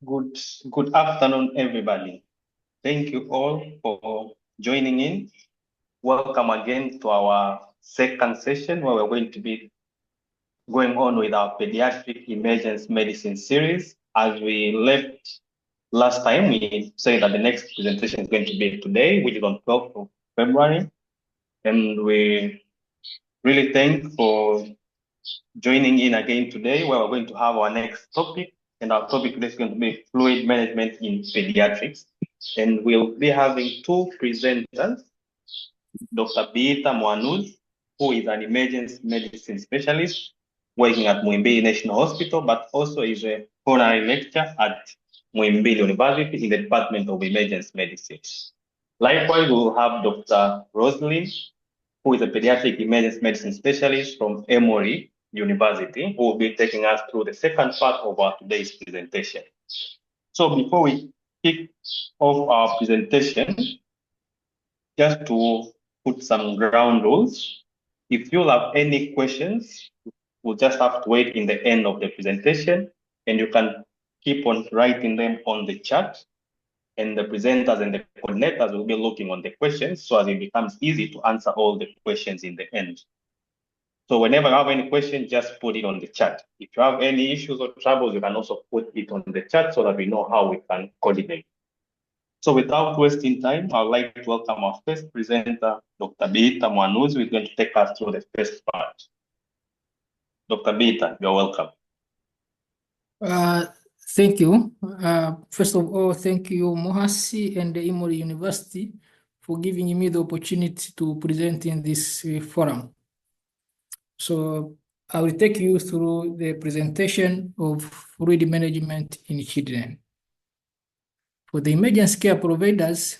Good afternoon, everybody. Thank you all for joining in. Welcome again to our second session where we're going to be going on with our pediatric emergency medicine series. As we left last time, we said that the next presentation is going to be today, which is on 12th of February. And we really thank for joining in again today, where we're going to have our next topic. And our topic today is going to be fluid management in pediatrics. And we'll be having two presenters, Dr. Biita Muhanuzi, who is an emergency medicine specialist working at Muhimbili National Hospital, but also is a honorary lecturer at Muhimbili University in the Department of Emergency Medicine. Likewise, we'll have Dr. Roselyne, who is a pediatric emergency medicine specialist from Emory University, who will be taking us through the second part of our today's presentation. So before we kick off our presentation, just to put some ground rules, if you have any questions, we'll just have to wait in the end of the presentation, and you can keep on writing them on the chat, and the presenters and the coordinators will be looking on the questions so as it becomes easy to answer all the questions in the end. So whenever you have any question, just put it on the chat. If you have any issues or troubles, you can also put it on the chat so that we know how we can coordinate. So without wasting time, I'd like to welcome our first presenter, Dr. Biita Muhanuzi, who is going to take us through the first part. Dr. Biita, you're welcome. Thank you. First of all, thank you, MUHAS and the Emory University for giving me the opportunity to present in this forum. So I will take you through the presentation of fluid management in children. For the emergency care providers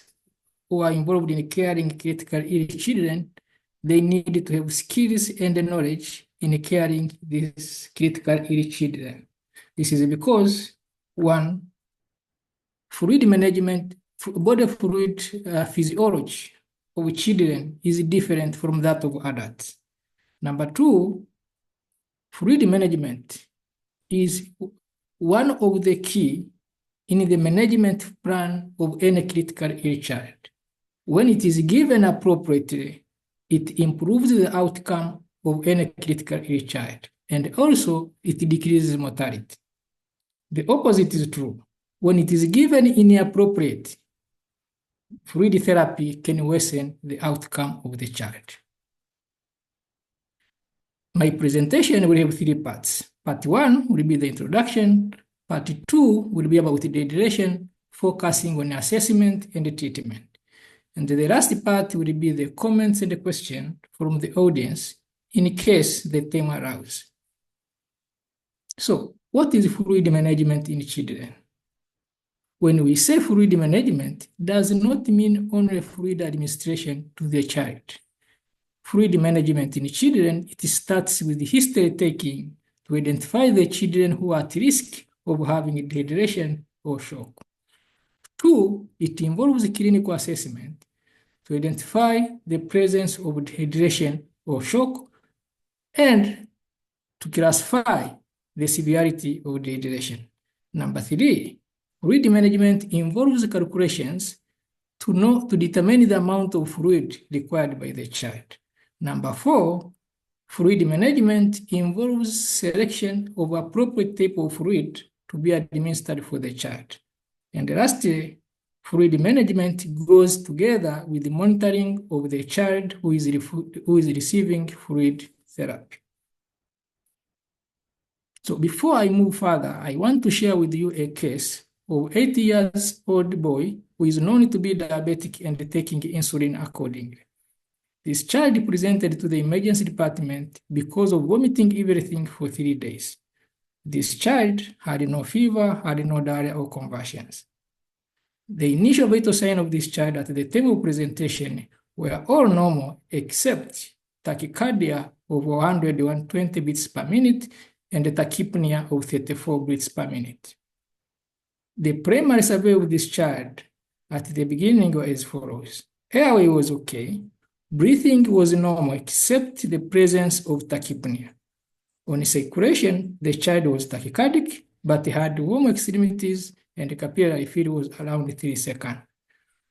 who are involved in caring critical ill children, they need to have skills and knowledge in caring these critical ill children. This is because, one, fluid management, body fluid physiology of children is different from that of adults. Number two, fluid management is one of the key in the management plan of any critical ill child. When it is given appropriately, it improves the outcome of any critical ill child, and also it decreases mortality. The opposite is true. When it is given inappropriate, fluid therapy can worsen the outcome of the child. My presentation will have three parts. Part one will be the introduction. Part two will be about the dehydration, focusing on assessment and treatment. And the last part will be the comments and the question from the audience in case the time allows. So, what is fluid management in children? When we say fluid management, it does not mean only fluid administration to the child. Fluid management in children, it starts with history taking to identify the children who are at risk of having dehydration or shock. Two, it involves clinical assessment to identify the presence of dehydration or shock and to classify the severity of dehydration. Number three, fluid management involves calculations to determine the amount of fluid required by the child. Number four, fluid management involves selection of appropriate type of fluid to be administered for the child. And lastly, fluid management goes together with the monitoring of the child who is receiving fluid therapy. So before I move further, I want to share with you a case of 8-year-old boy who is known to be diabetic and taking insulin accordingly. This child presented to the emergency department because of vomiting everything for 3 days. This child had no fever, had no diarrhea or convulsions. The initial vital signs of this child at the time of presentation were all normal except tachycardia of 120 beats per minute and tachypnea of 34 beats per minute. The primary survey of this child at the beginning was as follows. Airway was okay. Breathing was normal except the presence of tachypnea. On circulation, the child was tachycardic, but had warm extremities and the capillary field was around 3 seconds.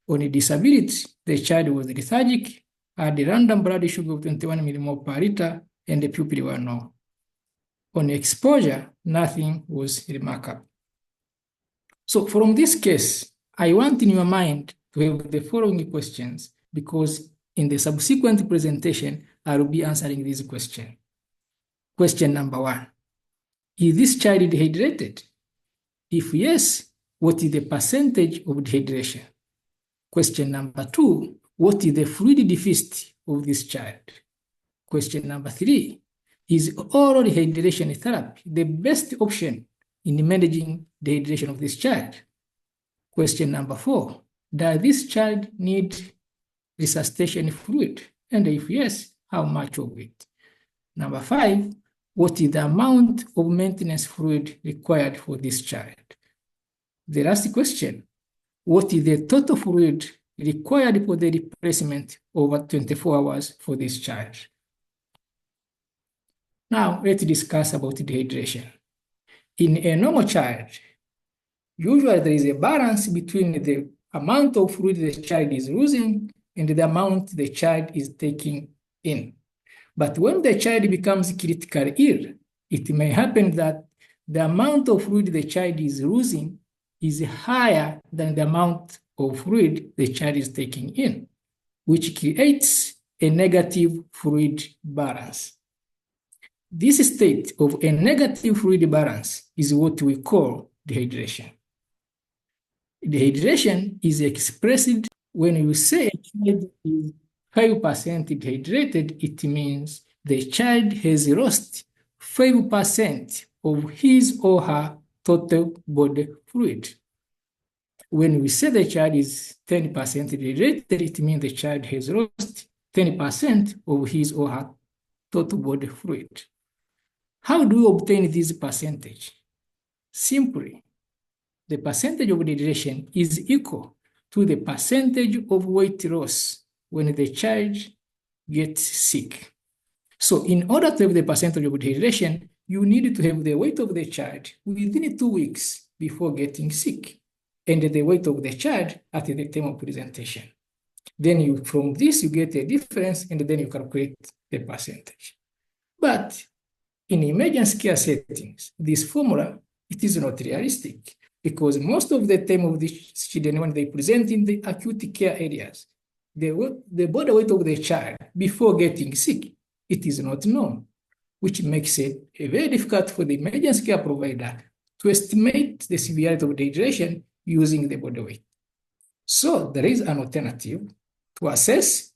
On disability, the child was lethargic, had a random blood sugar of 21 millimole per liter, and the pupil were normal. On exposure, nothing was remarkable. So from this case, I want in your mind to have the following questions, because in the subsequent presentation, I will be answering these questions. Question number 1, is this child dehydrated? If yes, what is the percentage of dehydration? Question number 2, what is the fluid deficit of this child? Question number 3, is oral dehydration therapy the best option in managing dehydration of this child? Question number 4, does this child need resuscitation fluid? And if yes, how much of it? Number 5, what is the amount of maintenance fluid required for this child? The last question, what is the total fluid required for the replacement over 24 hours for this child? Now, let's discuss about dehydration. In a normal child, usually there is a balance between the amount of fluid the child is losing and the amount the child is taking in. But when the child becomes critically ill, it may happen that the amount of fluid the child is losing is higher than the amount of fluid the child is taking in, which creates a negative fluid balance. This state of a negative fluid balance is what we call dehydration. Dehydration is expressed when you say a child is 5% dehydrated, it means the child has lost 5% of his or her total body fluid. When we say the child is 10% dehydrated, it means the child has lost 10% of his or her total body fluid. How do we obtain this percentage? Simply, the percentage of dehydration is equal to the percentage of weight loss when the child gets sick. So in order to have the percentage of dehydration, you need to have the weight of the child within 2 weeks before getting sick, and the weight of the child at the time of presentation. Then from this, you get a difference, and then you calculate the percentage. But in emergency care settings, this formula, it is not realistic, because most of the time of these children, when they present in the acute care areas, the body weight of the child before getting sick, it is not known, which makes it very difficult for the emergency care provider to estimate the severity of dehydration using the body weight. So there is an alternative to assess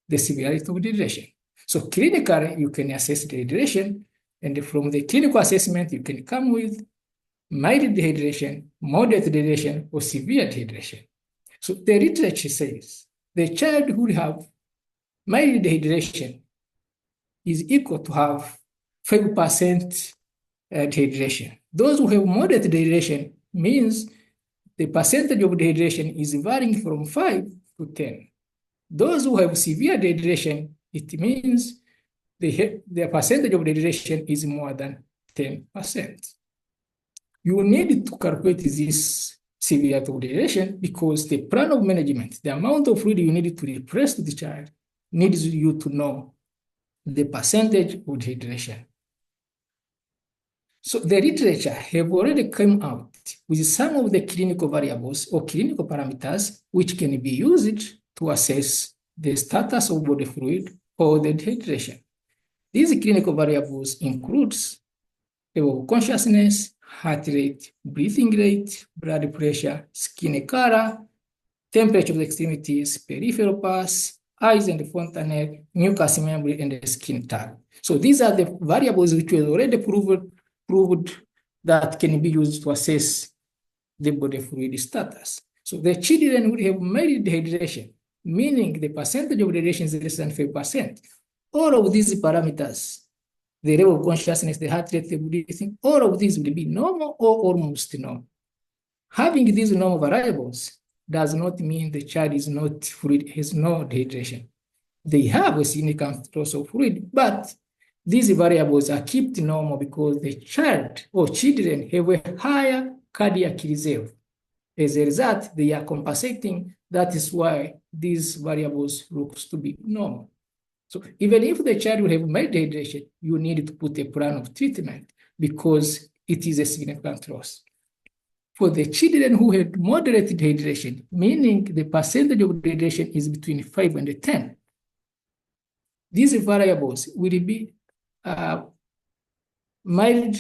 the severity of dehydration. So clinically, you can assess dehydration, and from the clinical assessment, you can come with mild dehydration, moderate dehydration, or severe dehydration. So the literature says the child who have mild dehydration is equal to have 5% dehydration. Those who have moderate dehydration means the percentage of dehydration is varying from 5 to 10. Those who have severe dehydration, it means the percentage of dehydration is more than 10%. You need to calculate this severity of dehydration because the plan of management, the amount of fluid you need to replace to the child, needs you to know the percentage of dehydration. So the literature have already come out with some of the clinical variables or clinical parameters which can be used to assess the status of body fluid or the dehydration. These clinical variables includes level of consciousness, heart rate, breathing rate, blood pressure, skin color, temperature of the extremities, peripheral pulse, eyes and fontanelle, mucous membrane, and the skin tag. So these are the variables which were already proved that can be used to assess the body fluid status. So the children would have mild dehydration, meaning the percentage of dehydration is less than 5%. All of these parameters, the level of consciousness, the heart rate, the breathing, all of these will be normal or almost normal. Having these normal variables does not mean the child is not fluid, has no dehydration. They have a significant loss of fluid, but these variables are kept normal because the child or children have a higher cardiac reserve. As a result, they are compensating. That is why these variables looks to be normal. So even if the child will have mild dehydration, you need to put a plan of treatment because it is a significant loss. For the children who had moderate dehydration, meaning the percentage of dehydration is between 5 and 10, these variables will be mild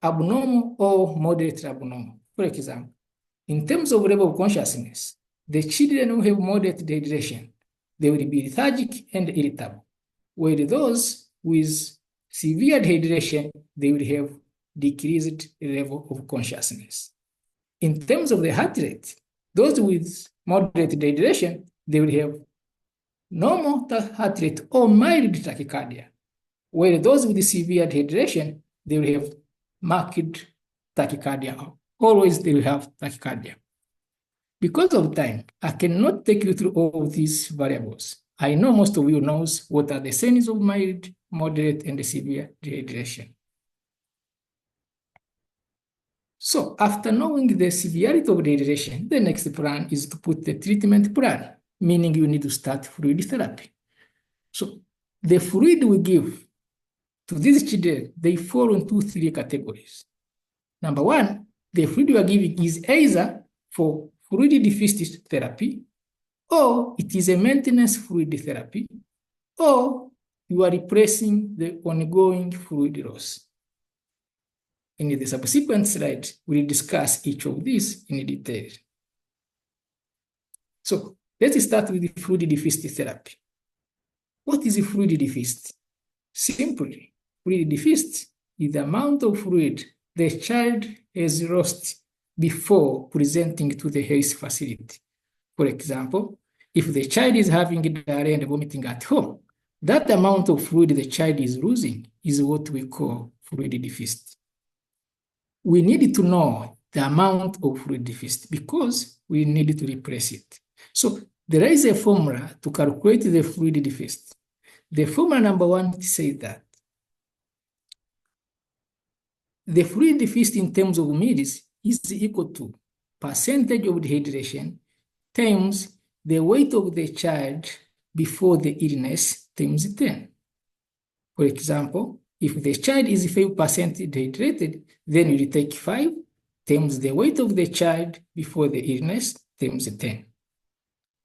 abnormal or moderate abnormal. For example, in terms of level of consciousness, the children who have moderate dehydration, they will be lethargic and irritable, while those with severe dehydration, they will have decreased level of consciousness. In terms of the heart rate, those with moderate dehydration, they will have normal heart rate or mild tachycardia, while those with severe dehydration, they will have marked tachycardia. Always they will have tachycardia. Because of time, I cannot take you through all of these variables. I know most of you knows what are the signs of mild, moderate, and severe dehydration. So after knowing the severity of dehydration, the next plan is to put the treatment plan, meaning you need to start fluid therapy. So the fluid we give to these children, they fall into 3 categories. Number 1, the fluid we are giving is either for fluid deficit therapy, or it is a maintenance fluid therapy, or you are replacing the ongoing fluid loss. In the subsequent slide, we'll discuss each of these in detail. So let's start with the fluid deficit therapy. What is a fluid deficit? Simply, fluid deficit is the amount of fluid the child has lost before presenting to the health facility. For example, if the child is having diarrhea and vomiting at home, that amount of fluid the child is losing is what we call fluid deficit. We need to know the amount of fluid deficit because we need to replace it. So there is a formula to calculate the fluid deficit. The formula number 1 says that the fluid deficit in terms of mils is equal to percentage of dehydration times the weight of the child before the illness times 10. For example, if the child is 5% dehydrated, then you take 5 times the weight of the child before the illness times 10.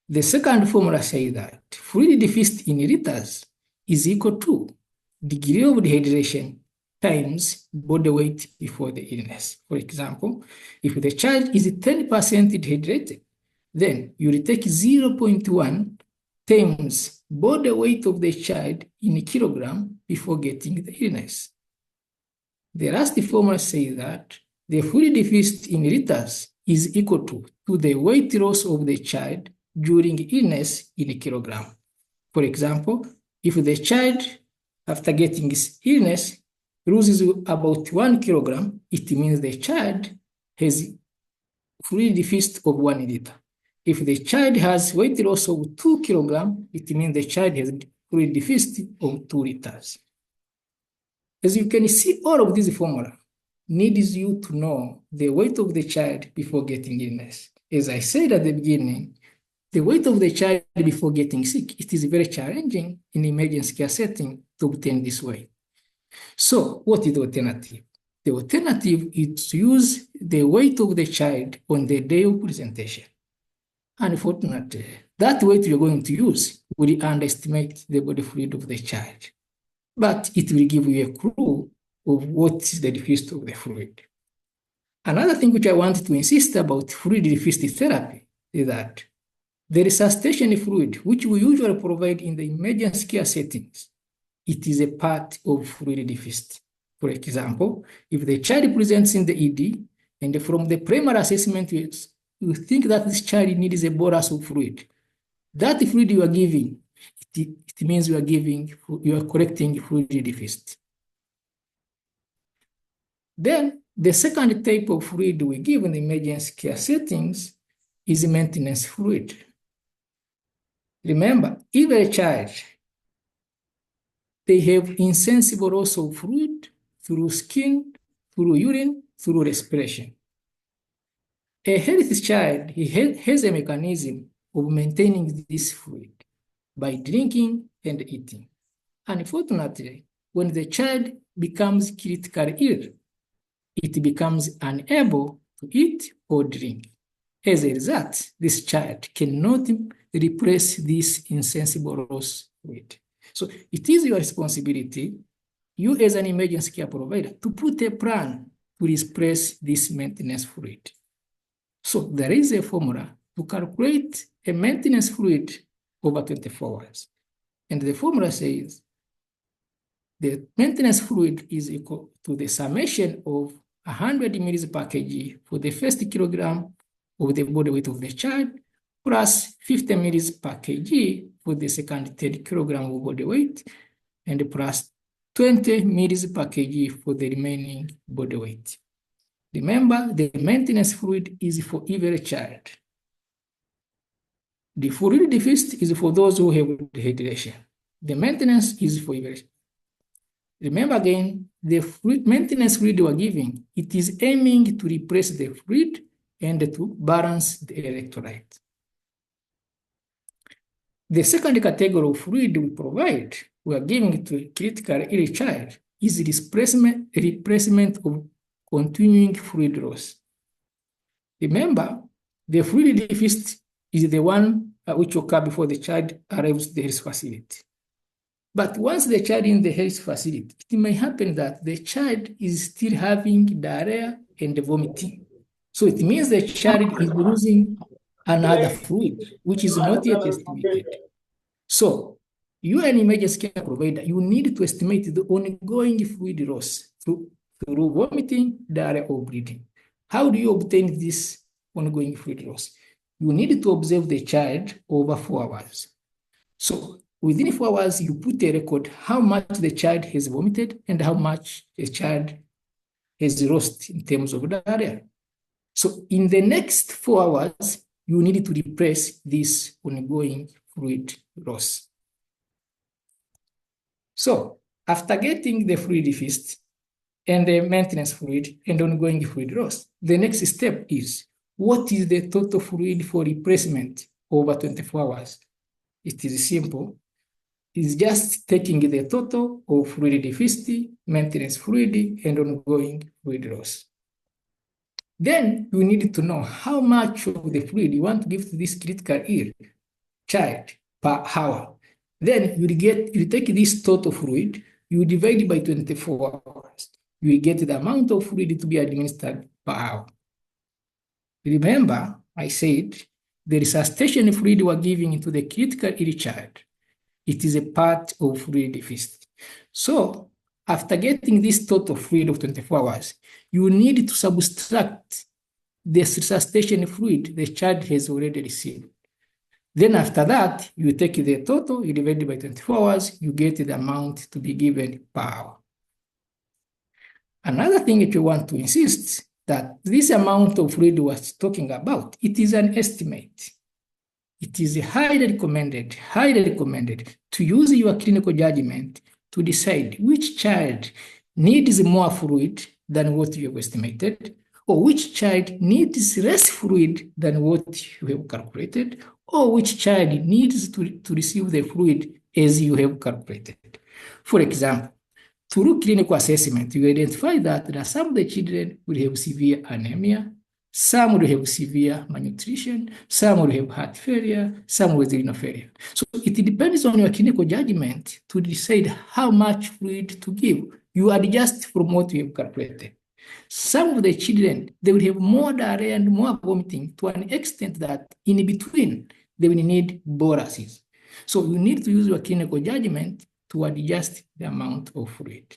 The second formula says that fluid deficit in liters is equal to degree of dehydration times body weight before the illness. For example, if the child is 10% dehydrated, then you will take 0.1 times body weight of the child in kilogram before getting the illness. The last formula says that the fluid deficit in liters is equal to the weight loss of the child during illness in a kilogram. For example, if the child, after getting his illness, loses about 1 kilogram, it means the child has fluid deficit of 1 liter. If the child has weight loss of 2 kilograms, it means the child has fluid deficit of 2 liters. As you can see, all of this formula needs you to know the weight of the child before getting illness. As I said at the beginning, the weight of the child before getting sick, it is very challenging in emergency care setting to obtain this weight. So what is the alternative? The alternative is to use the weight of the child on the day of presentation. Unfortunately, that weight you're going to use will underestimate the body fluid of the child, but it will give you a clue of what is the deficit of the fluid. Another thing which I want to insist about fluid deficit therapy is that the resuscitation fluid, which we usually provide in the emergency care settings, it is a part of fluid deficit. For example, if the child presents in the ED, and from the primary assessment, you think that this child needs a bolus of fluid, that fluid you are giving, it means you are correcting fluid deficit. Then, the second type of fluid we give in the emergency care settings is maintenance fluid. Remember, if a child, they have insensible loss of fluid through skin, through urine, through respiration. A healthy child has a mechanism of maintaining this fluid by drinking and eating. Unfortunately, when the child becomes critically ill, it becomes unable to eat or drink. As a result, this child cannot replace this insensible loss fluid. So it is your responsibility, you as an emergency care provider, to put a plan to replace this maintenance fluid. So there is a formula to calculate a maintenance fluid over 24 hours. And the formula says the maintenance fluid is equal to the summation of 100 ml per kg for the first kilogram of the body weight of the child, plus 50 ml per kg for the second 30 kilogram of body weight, and plus 20 ml per kg for the remaining body weight. Remember, the maintenance fluid is for every child. The fluid deficit is for those who have dehydration. The maintenance is for every child. Remember again, the maintenance fluid we are giving, it is aiming to replace the fluid and to balance the electrolyte. The second category of fluid we provide, we are giving to a critically ill child, is replacement of continuing fluid loss. Remember, the fluid deficit is the one which occurs before the child arrives at the health facility. But once the child is in the health facility, it may happen that the child is still having diarrhea and vomiting. So it means the child is losing another fluid, which is not yet estimated. So you, an emergency care provider, you need to estimate the ongoing fluid loss through vomiting, diarrhea, or bleeding. How do you obtain this ongoing fluid loss? You need to observe the child over 4 hours. So within 4 hours, you put a record how much the child has vomited and how much the child has lost in terms of diarrhea. So in the next 4 hours, you need to replace this ongoing fluid loss. So after getting the fluid deficit and the maintenance fluid and ongoing fluid loss, the next step is, what is the total fluid for replacement over 24 hours? It is simple. It's just taking the total of fluid deficit, maintenance fluid, and ongoing fluid loss. Then you need to know how much of the fluid you want to give to this critical ill child per hour. Then you take this total fluid, you divide by 24 hours. You will get the amount of fluid to be administered per hour. Remember, I said the resuscitation fluid we are giving to the critical ill child, it is a part of fluid deficit. So after getting this total fluid of 24 hours, you need to subtract the resuscitation fluid the child has already received. Then after that, you take the total, you divide it by 24 hours, you get the amount to be given per hour. Another thing that you want to insist that this amount of fluid we are talking about, it is an estimate. It is highly recommended to use your clinical judgment to decide which child needs more fluid than what you have estimated, or which child needs less fluid than what you have calculated, or which child needs to receive the fluid as you have calculated. For example, through clinical assessment, you identify that some of the children will have severe anemia, some will have severe malnutrition, some will have heart failure, some will have renal failure. So it depends on your clinical judgment to decide how much fluid to give. You adjust from what you have calculated. Some of the children, they will have more diarrhea and more vomiting to an extent that in between, they will need boluses. So you need to use your clinical judgment to adjust the amount of fluid.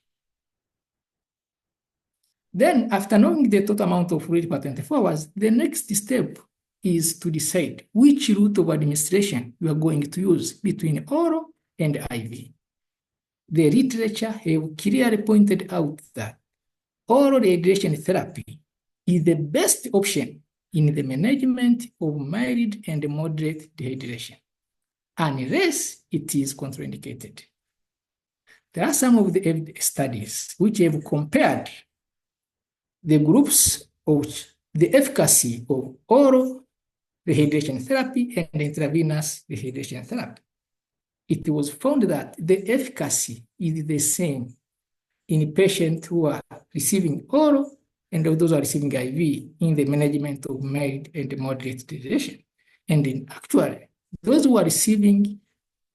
Then, after knowing the total amount of fluid per 24 hours, the next step is to decide which route of administration you are going to use between oral and IV. The literature have clearly pointed out that oral rehydration therapy is the best option in the management of mild and moderate dehydration, unless it is contraindicated. There are some of the studies which have compared the groups of the efficacy of oral rehydration therapy and intravenous rehydration therapy. It was found that the efficacy is the same in patients who are receiving oral and those who are receiving IV in the management of mild and moderate dehydration. And in actually, those who are receiving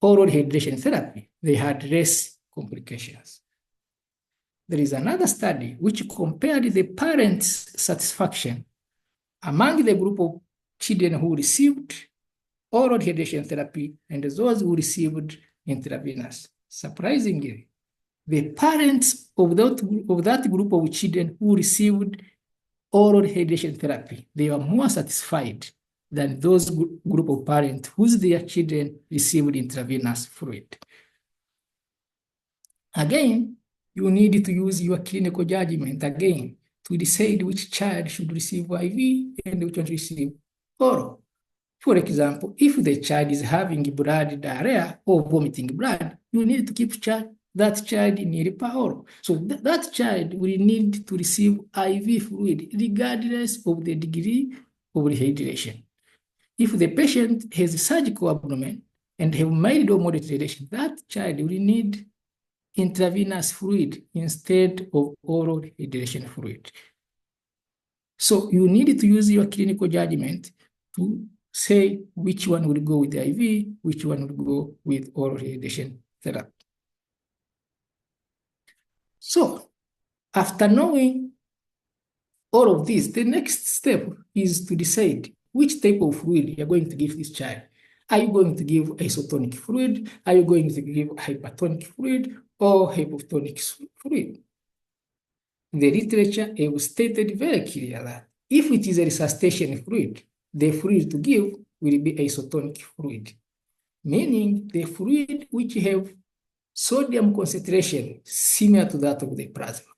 oral rehydration therapy, they had less complications. There is another study which compared the parents' satisfaction among the group of children who received oral rehydration therapy and those who received intravenous. Surprisingly, the parents of that group of children who received oral rehydration therapy, they were more satisfied than those group of parents whose their children received intravenous fluid. Again, you need to use your clinical judgment again to decide which child should receive IV and which one should receive oral. For example, if the child is having blood diarrhea or vomiting blood, you need to keep that child near oral. So that child will need to receive IV fluid regardless of the degree of rehydration. If the patient has surgical abdomen and have mild or moderate rehydration, that child will need intravenous fluid instead of oral rehydration fluid. So you need to use your clinical judgment to say which one will go with the IV, which one will go with oral rehydration therapy. So after knowing all of this, the next step is to decide which type of fluid you're going to give this child. Are you going to give isotonic fluid? Are you going to give hypertonic fluid or hypotonic fluid? In the literature, it was stated very clear that if it is a resuscitation fluid, the fluid to give will be isotonic fluid, meaning the fluid which have sodium concentration similar to that of the plasma.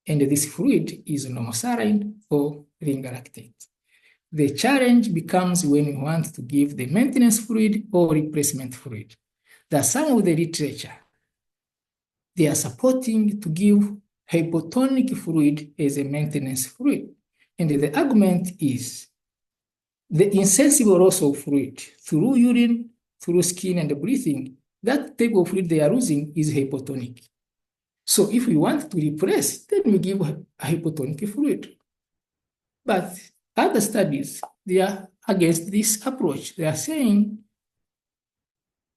And this fluid is normal saline or ring lactate. The challenge becomes when we want to give the maintenance fluid or replacement fluid. There are some of the literature, they are supporting to give hypotonic fluid as a maintenance fluid. And the argument is the insensible loss of fluid through urine, through skin and breathing, that type of fluid they are losing is hypotonic. So if we want to replace, then we give a hypotonic fluid. But other studies, they are against this approach. They are saying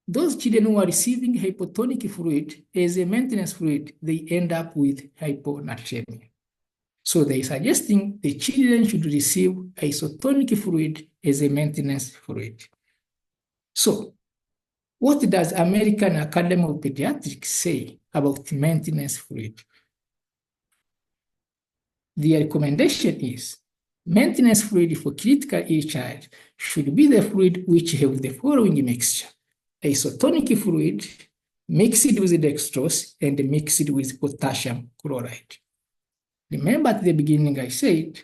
those children who are receiving hypotonic fluid as a maintenance fluid, they end up with hyponatremia. So they are suggesting the children should receive isotonic fluid as a maintenance fluid. So what does American Academy of Pediatrics say about maintenance fluid? The recommendation is maintenance fluid for critical ill child should be the fluid which have the following mixture: isotonic fluid mixed with dextrose and mixed with potassium chloride. Remember at the beginning I said,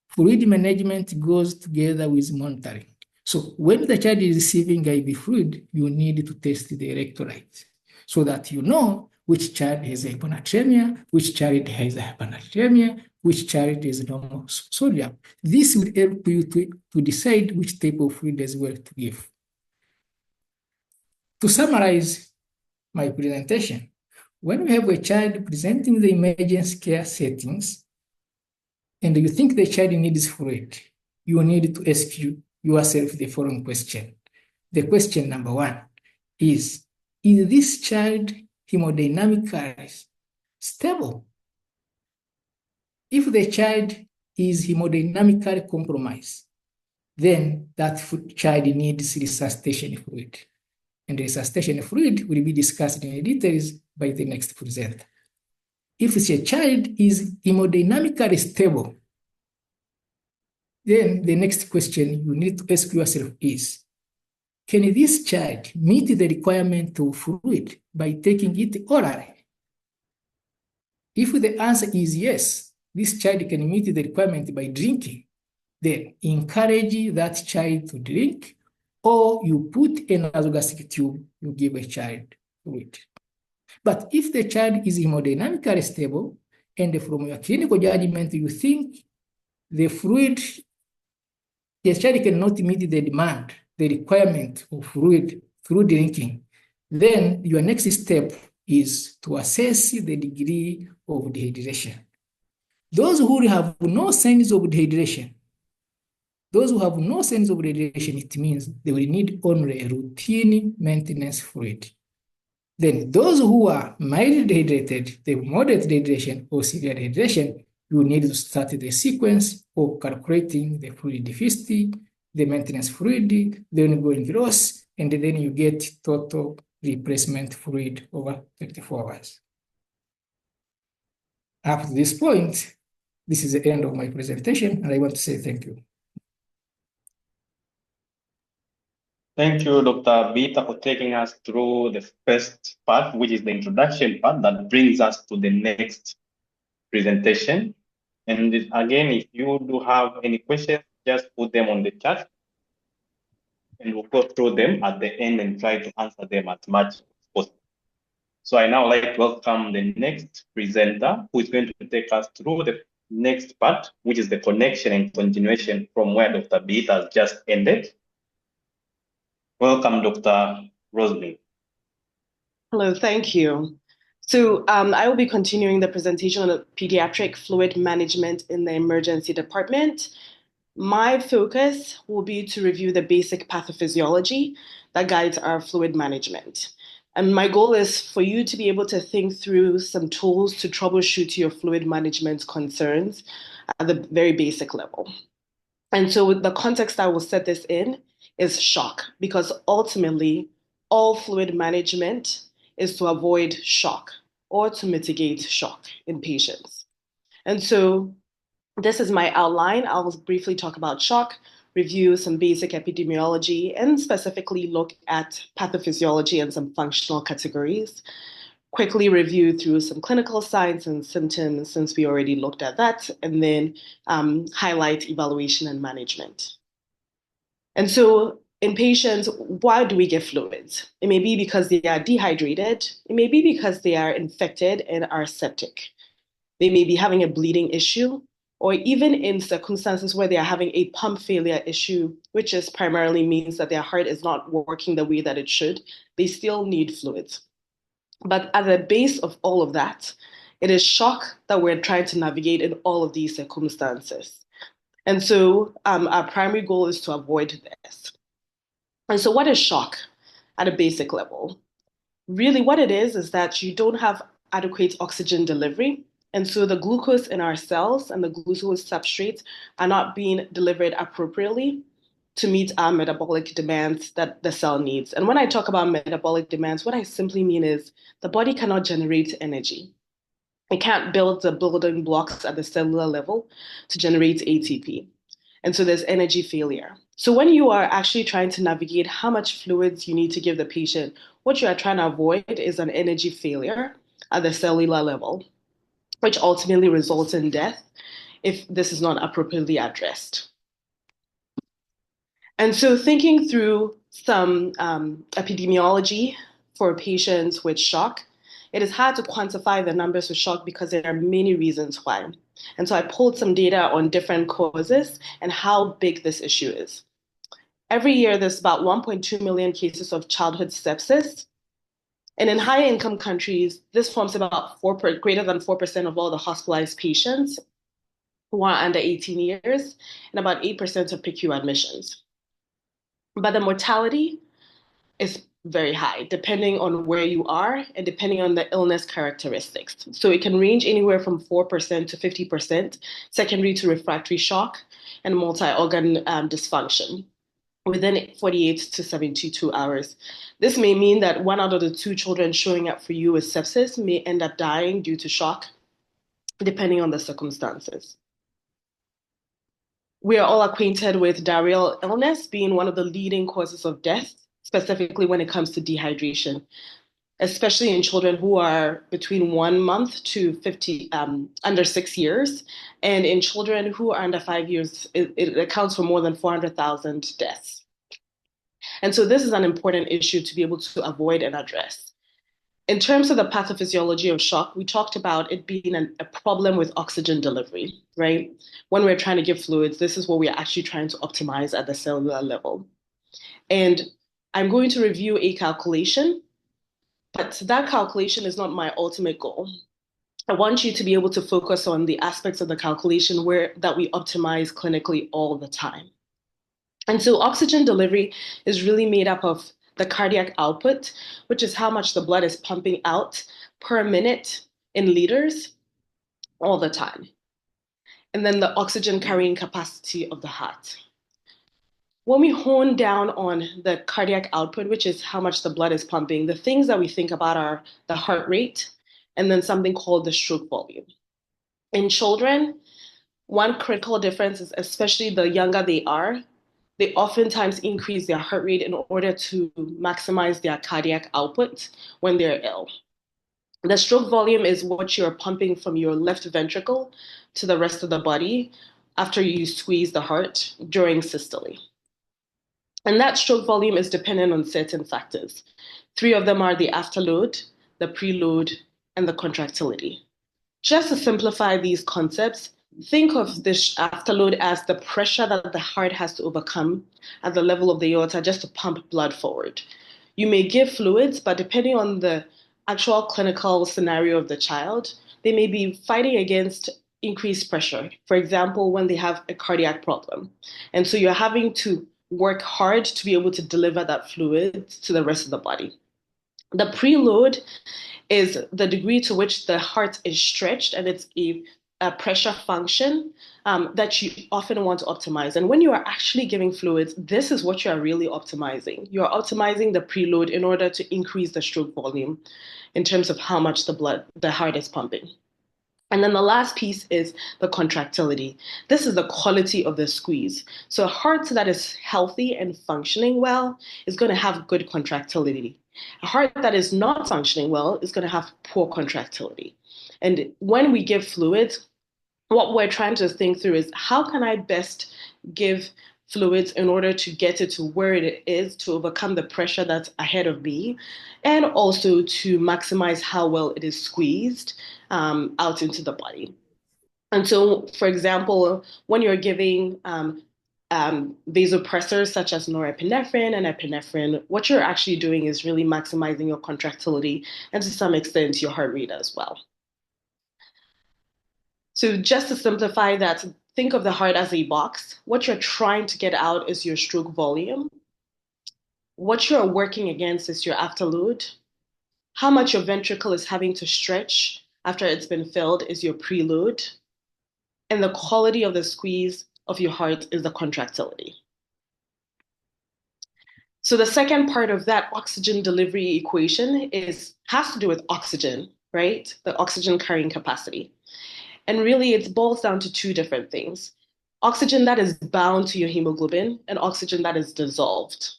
fluid management goes together with monitoring. So when the child is receiving IV fluid, you need to test the electrolytes so that you know which child has hyponatremia, which child has hyponatremia, which child is normal sodium. This will help you to decide which type of fluid as well to give. To summarize my presentation, when we have a child presenting the emergency care settings and you think the child needs fluid, you need to ask yourself the following question. The question number one is this child hemodynamically stable? If the child is hemodynamically compromised, then that child needs resuscitation fluid. And resuscitation fluid will be discussed in details by the next presenter. If the child is hemodynamically stable, then the next question you need to ask yourself is, can this child meet the requirement of fluid by taking it orally? If the answer is yes, this child can meet the requirement by drinking, then encourage that child to drink, or you put a nasogastric tube, you give a child fluid. But if the child is hemodynamically stable, and from your clinical judgment, you think the fluid, the child cannot meet the demand, the requirement of fluid through drinking, then your next step is to assess the degree of dehydration. Those who have no signs of dehydration, it means they will need only a routine maintenance fluid. Then those who are mildly dehydrated, the moderate dehydration or severe dehydration, you need to start the sequence of calculating the fluid deficit, the maintenance fluid, the ongoing loss, and then you get total replacement fluid over 34 hours. Up to this point, this is the end of my presentation, and I want to say thank you. Thank you, Dr. Biita, for taking us through the first part, which is the introduction part that brings us to the next presentation. And again, if you do have any questions, just put them on the chat and we'll go through them at the end and try to answer them as much as possible. So I now like to welcome the next presenter who is going to take us through the next part, which is the connection and continuation from where Dr. Biita has just ended. Welcome, Dr. Roselyne. Hello, thank you. So I will be continuing the presentation on pediatric fluid management in the emergency department. My focus will be to review the basic pathophysiology that guides our fluid management. And my goal is for you to be able to think through some tools to troubleshoot your fluid management concerns at the very basic level. And so the context I will set this in is shock, because ultimately all fluid management is to avoid shock or to mitigate shock in patients. And so this is my outline. I'll briefly talk about shock, review some basic epidemiology, and specifically look at pathophysiology and some functional categories. Quickly review through some clinical signs and symptoms, since we already looked at that, and then highlight evaluation and management. And so in patients, why do we give fluids? It may be because they are dehydrated. It may be because they are infected and are septic. They may be having a bleeding issue, or even in circumstances where they are having a pump failure issue, which is primarily means that their heart is not working the way that it should, they still need fluids. But at the base of all of that, it is shock that we're trying to navigate in all of these circumstances. And so our primary goal is to avoid this. And so what is shock at a basic level? Really what it is that you don't have adequate oxygen delivery. And so the glucose in our cells and the glucose substrates are not being delivered appropriately to meet our metabolic demands that the cell needs. And when I talk about metabolic demands, what I simply mean is the body cannot generate energy. It can't build the building blocks at the cellular level to generate ATP. And so there's energy failure. So when you are actually trying to navigate how much fluids you need to give the patient, what you are trying to avoid is an energy failure at the cellular level, which ultimately results in death if this is not appropriately addressed. And so thinking through some epidemiology for patients with shock, it is hard to quantify the numbers of shock because there are many reasons why. And so I pulled some data on different causes and how big this issue is. Every year, there's about 1.2 million cases of childhood sepsis. And in high income countries, this forms about greater than 4% of all the hospitalized patients who are under 18 years and about 8% of PICU admissions. But the mortality is very high, depending on where you are and depending on the illness characteristics. So it can range anywhere from 4% to 50%, secondary to refractory shock and multi-organ dysfunction within 48 to 72 hours. This may mean that 1 out of the 2 children showing up for you with sepsis may end up dying due to shock, depending on the circumstances. We are all acquainted with diarrheal illness being one of the leading causes of death, specifically when it comes to dehydration, especially in children who are between 1 month to under 6 years. And in children who are under 5 years, it accounts for more than 400,000 deaths. And so this is an important issue to be able to avoid and address. In terms of the pathophysiology of shock, we talked about it being a problem with oxygen delivery, right? When we're trying to give fluids, this is what we're actually trying to optimize at the cellular level. And I'm going to review a calculation, but that calculation is not my ultimate goal. I want you to be able to focus on the aspects of the calculation that we optimize clinically all the time. And so oxygen delivery is really made up of the cardiac output, which is how much the blood is pumping out per minute in liters all the time. And then the oxygen carrying capacity of the heart. When we hone down on the cardiac output, which is how much the blood is pumping, the things that we think about are the heart rate and then something called the stroke volume. In children, one critical difference is, especially the younger they are, they oftentimes increase their heart rate in order to maximize their cardiac output when they're ill. The stroke volume is what you're pumping from your left ventricle to the rest of the body after you squeeze the heart during systole. And that stroke volume is dependent on certain factors. 3 of them are the afterload, the preload, and the contractility. Just to simplify these concepts, think of this afterload as the pressure that the heart has to overcome at the level of the aorta just to pump blood forward. You may give fluids, but depending on the actual clinical scenario of the child, they may be fighting against increased pressure. For example, when they have a cardiac problem. And so you're having to work hard to be able to deliver that fluid to the rest of the body. The preload is the degree to which the heart is stretched, and it's a pressure function that you often want to optimize. And when you are actually giving fluids, this is what you are really optimizing. You are optimizing the preload in order to increase the stroke volume in terms of how much the heart is pumping. And then the last piece is the contractility. This is the quality of the squeeze. So a heart that is healthy and functioning well is going to have good contractility. A heart that is not functioning well is going to have poor contractility. And when we give fluids, what we're trying to think through is how can I best give fluids in order to get it to where it is to overcome the pressure that's ahead of me, and also to maximize how well it is squeezed out into the body. And so, for example, when you're giving vasopressors such as norepinephrine and epinephrine, what you're actually doing is really maximizing your contractility and to some extent your heart rate as well. So just to simplify that, think of the heart as a box. What you're trying to get out is your stroke volume. What you're working against is your afterload. How much your ventricle is having to stretch after it's been filled is your preload. And the quality of the squeeze of your heart is the contractility. So the second part of that oxygen delivery equation has to do with oxygen, right? The oxygen carrying capacity. And really, it boils down to 2 different things. Oxygen that is bound to your hemoglobin and oxygen that is dissolved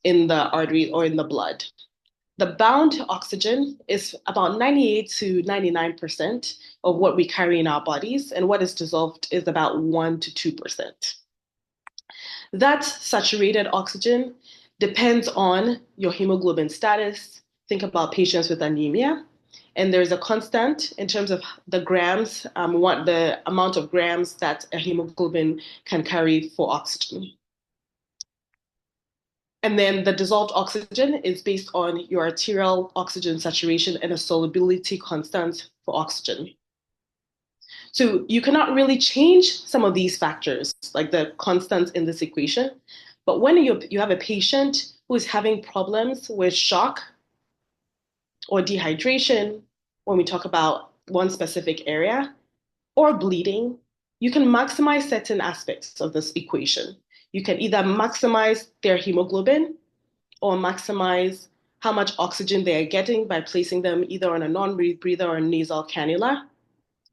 in the artery or in the blood. The bound oxygen is about 98 to 99% of what we carry in our bodies, and what is dissolved is about 1 to 2%. That saturated oxygen depends on your hemoglobin status. Think about patients with anemia. And there's a constant in terms of the grams, the amount of grams that a hemoglobin can carry for oxygen. And then the dissolved oxygen is based on your arterial oxygen saturation and a solubility constant for oxygen. So you cannot really change some of these factors, like the constants in this equation. But when you have a patient who is having problems with shock or dehydration, when we talk about one specific area, or bleeding, you can maximize certain aspects of this equation. You can either maximize their hemoglobin or maximize how much oxygen they are getting by placing them either on a non-breather or a nasal cannula.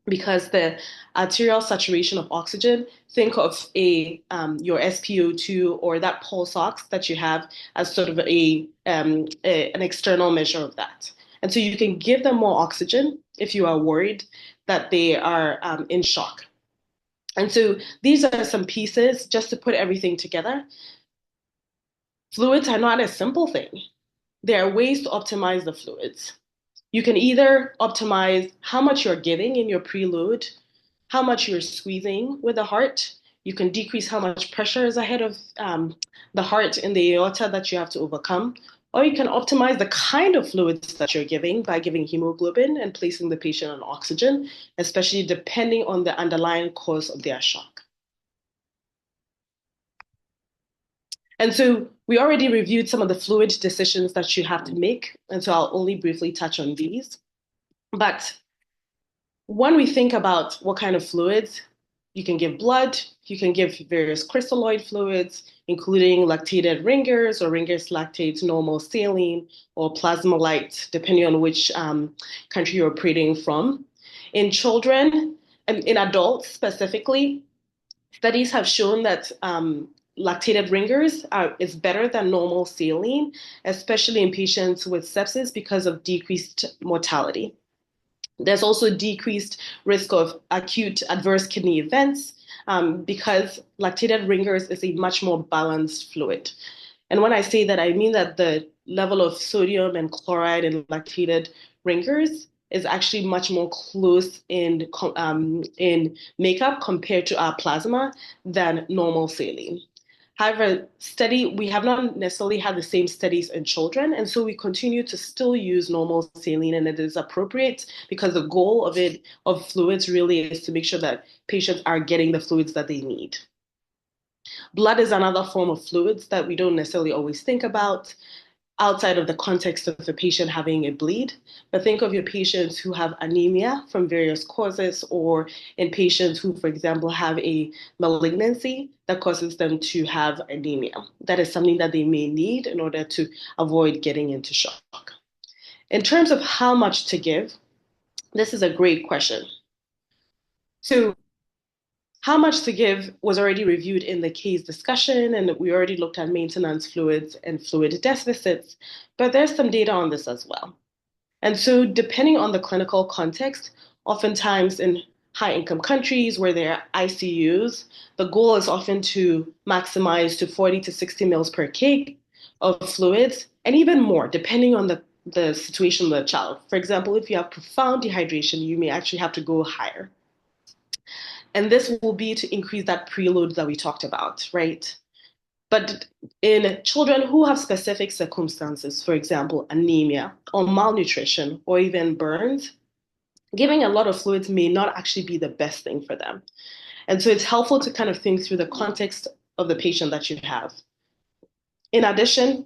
Because the arterial saturation of oxygen, think of your SpO2 or that pulse ox that you have as sort of an external measure of that. And so you can give them more oxygen if you are worried that they are in shock. And so these are some pieces just to put everything together. Fluids are not a simple thing. There are ways to optimize the fluids. You can either optimize how much you're giving in your preload, how much you're squeezing with the heart. You can decrease how much pressure is ahead of the heart in the aorta that you have to overcome. Or you can optimize the kind of fluids that you're giving by giving hemoglobin and placing the patient on oxygen, especially depending on the underlying cause of their shock. And so we already reviewed some of the fluid decisions that you have to make. And so I'll only briefly touch on these. But when we think about what kind of fluids, you can give blood, you can give various crystalloid fluids, including lactated ringers or ringers lactates, normal saline, or plasma light, depending on which country you're operating from. In children and in adults specifically, studies have shown that lactated ringers is better than normal saline, especially in patients with sepsis because of decreased mortality. There's also decreased risk of acute adverse kidney events because lactated ringers is a much more balanced fluid. And when I say that, I mean that the level of sodium and chloride in lactated ringers is actually much more close in makeup compared to our plasma than normal saline. However, we have not necessarily had the same studies in children, and so we continue to still use normal saline, and it is appropriate because the goal of fluids really is to make sure that patients are getting the fluids that they need. Blood is another form of fluids that we don't necessarily always think about outside of the context of the patient having a bleed. But think of your patients who have anemia from various causes, or in patients who, for example, have a malignancy that causes them to have anemia. That is something that they may need in order to avoid getting into shock. In terms of how much to give, this is a great question. So how much to give was already reviewed in the case discussion, and we already looked at maintenance fluids and fluid deficits, but there's some data on this as well. And so depending on the clinical context, oftentimes in high-income countries where there are ICUs, the goal is often to maximize to 40 to 60 mils per kg of fluids, and even more, depending on the situation of the child. For example, if you have profound dehydration, you may actually have to go higher. And this will be to increase that preload that we talked about, right? But in children who have specific circumstances, for example, anemia or malnutrition or even burns, giving a lot of fluids may not actually be the best thing for them. And so it's helpful to kind of think through the context of the patient that you have. In addition,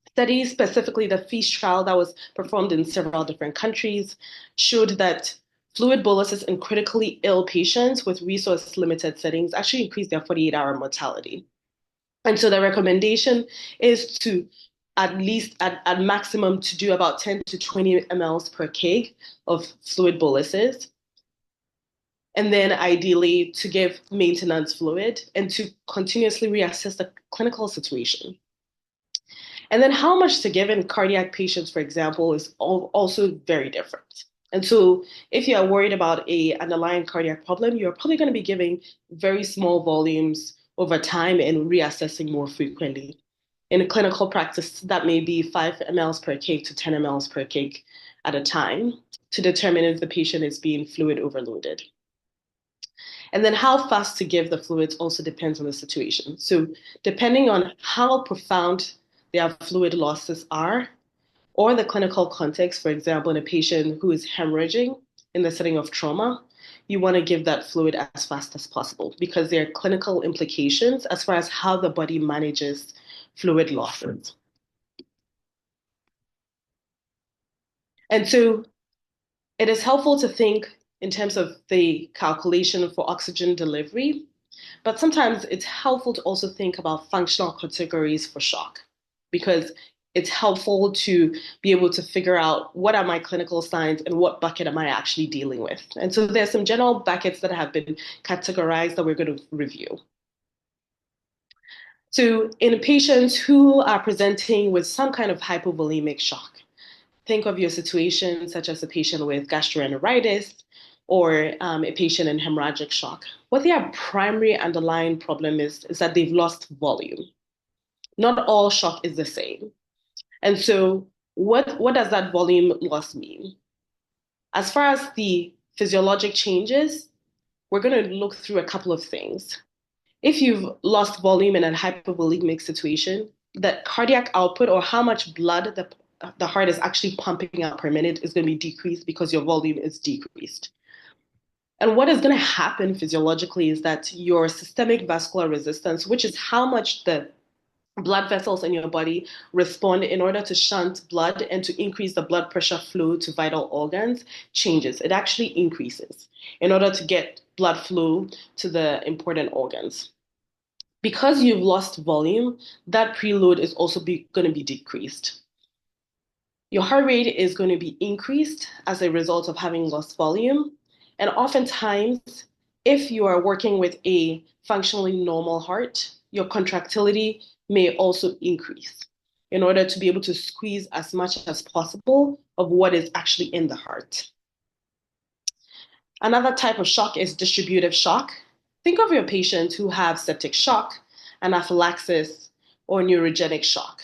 studies, specifically the FEAST trial that was performed in several different countries, showed that fluid boluses in critically ill patients with resource-limited settings actually increase their 48-hour mortality. And so the recommendation is to at least, at maximum, to do about 10 to 20 mLs per kg of fluid boluses. And then ideally to give maintenance fluid and to continuously reassess the clinical situation. And then how much to give in cardiac patients, for example, is also very different. And so if you are worried about an underlying cardiac problem, you're probably going to be giving very small volumes over time and reassessing more frequently. In a clinical practice, that may be 5 mLs per kg to 10 mLs per kg at a time to determine if the patient is being fluid overloaded. And then how fast to give the fluids also depends on the situation. So depending on how profound their fluid losses are, or the clinical context, for example, in a patient who is hemorrhaging in the setting of trauma, you want to give that fluid as fast as possible because there are clinical implications as far as how the body manages fluid losses. And so it is helpful to think in terms of the calculation for oxygen delivery, but sometimes it's helpful to also think about functional categories for shock because it's helpful to be able to figure out what are my clinical signs and what bucket am I actually dealing with. And so there's some general buckets that have been categorized that we're going to review. So in patients who are presenting with some kind of hypovolemic shock, think of your situation such as a patient with gastroenteritis or a patient in hemorrhagic shock. What their primary underlying problem is that they've lost volume. Not all shock is the same. And so What does that volume loss mean? As far as the physiologic changes, we're going to look through a couple of things. If you've lost volume in a hypovolemic situation, the cardiac output, or how much blood the heart is actually pumping out per minute, is going to be decreased because your volume is decreased. And what is going to happen physiologically is that your systemic vascular resistance, which is how much the blood vessels in your body respond in order to shunt blood and to increase the blood pressure flow to vital organs, changes. It actually increases in order to get blood flow to the important organs. Because you've lost volume, that preload is also going to be decreased. Your heart rate is going to be increased as a result of having lost volume. And oftentimes, if you are working with a functionally normal heart, your contractility may also increase in order to be able to squeeze as much as possible of what is actually in the heart. Another type of shock is distributive shock. Think of your patients who have septic shock, anaphylaxis, or neurogenic shock.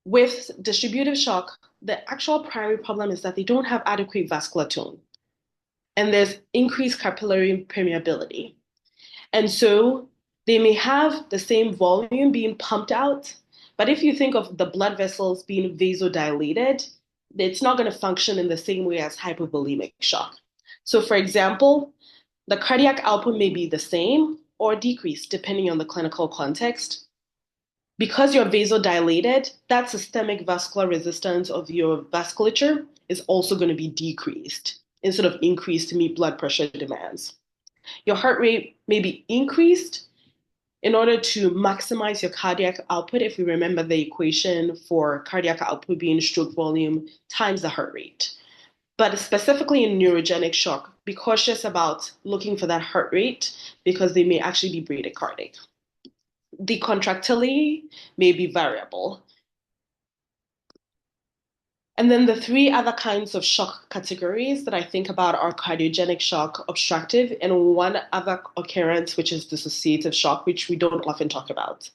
With distributive shock, the actual primary problem is that they don't have adequate vascular tone, and there's increased capillary permeability. And so they may have the same volume being pumped out, but if you think of the blood vessels being vasodilated, it's not going to function in the same way as hypovolemic shock. So for example, the cardiac output may be the same or decreased depending on the clinical context. Because you're vasodilated, that systemic vascular resistance of your vasculature is also going to be decreased instead of increased to meet blood pressure demands. Your heart rate may be increased in order to maximize your cardiac output, if you remember the equation for cardiac output being stroke volume times the heart rate. But specifically in neurogenic shock, be cautious about looking for that heart rate because they may actually be bradycardic. The contractility may be variable. And then the three other kinds of shock categories that I think about are cardiogenic shock, obstructive, and one other occurrence, which is dissociative shock, which we don't often talk about.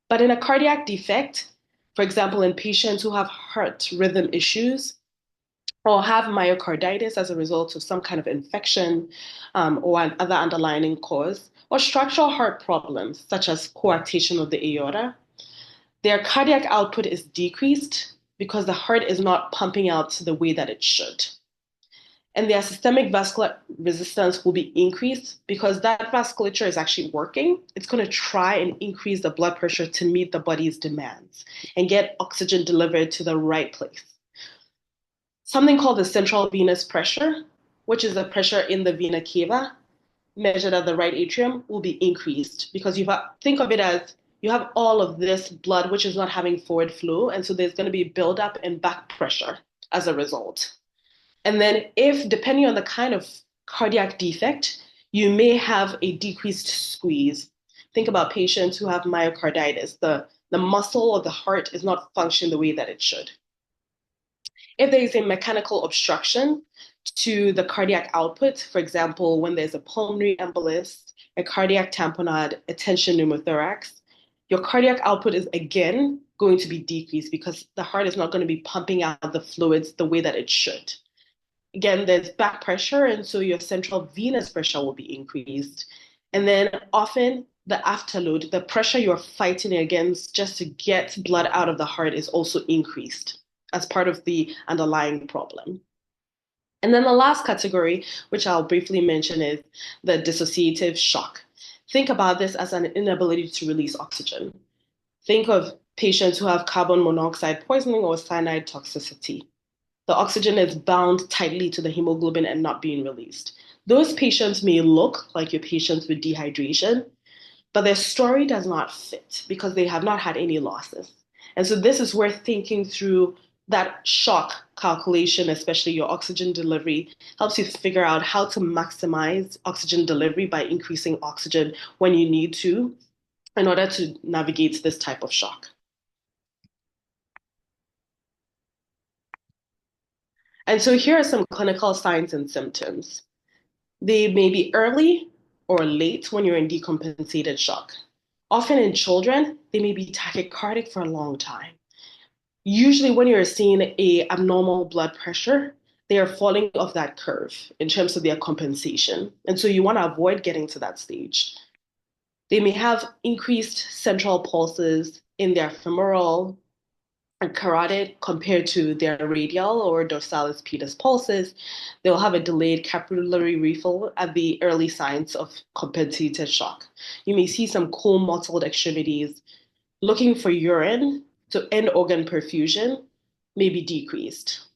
But in a cardiac defect, for example, in patients who have heart rhythm issues or have myocarditis as a result of some kind of infection or another underlying cause, or structural heart problems such as coarctation of the aorta, their cardiac output is decreased because the heart is not pumping out the way that it should. And their systemic vascular resistance will be increased because that vasculature is actually working. It's going to try and increase the blood pressure to meet the body's demands and get oxygen delivered to the right place. Something called the central venous pressure, which is the pressure in the vena cava, measured at the right atrium, will be increased because think of it as you have all of this blood which is not having forward flow, and so there's going to be buildup and back pressure as a result. And then if, depending on the kind of cardiac defect, you may have a decreased squeeze. Think about patients who have myocarditis. The muscle of the heart is not functioning the way that it should. If there is a mechanical obstruction to the cardiac output, for example, when there's a pulmonary embolus, a cardiac tamponade, a tension pneumothorax, your cardiac output is again going to be decreased because the heart is not going to be pumping out the fluids the way that it should. Again, there's back pressure, and so your central venous pressure will be increased. And then often the afterload, the pressure you're fighting against just to get blood out of the heart, is also increased as part of the underlying problem. And then the last category, which I'll briefly mention, is the dissociative shock. Think about this as an inability to release oxygen. Think of patients who have carbon monoxide poisoning or cyanide toxicity. The oxygen is bound tightly to the hemoglobin and not being released. Those patients may look like your patients with dehydration, but their story does not fit because they have not had any losses. And so this is where thinking through that shock calculation, especially your oxygen delivery, helps you figure out how to maximize oxygen delivery by increasing oxygen when you need to in order to navigate this type of shock. And so here are some clinical signs and symptoms. They may be early or late when you're in decompensated shock. Often in children, they may be tachycardic for a long time. Usually when you're seeing a abnormal blood pressure, they are falling off that curve in terms of their compensation. And so you want to avoid getting to that stage. They may have increased central pulses in their femoral and carotid compared to their radial or dorsalis pedis pulses. They'll have a delayed capillary refill at the early signs of compensated shock. You may see some cold mottled extremities. Looking for urine, so end organ perfusion may be decreased.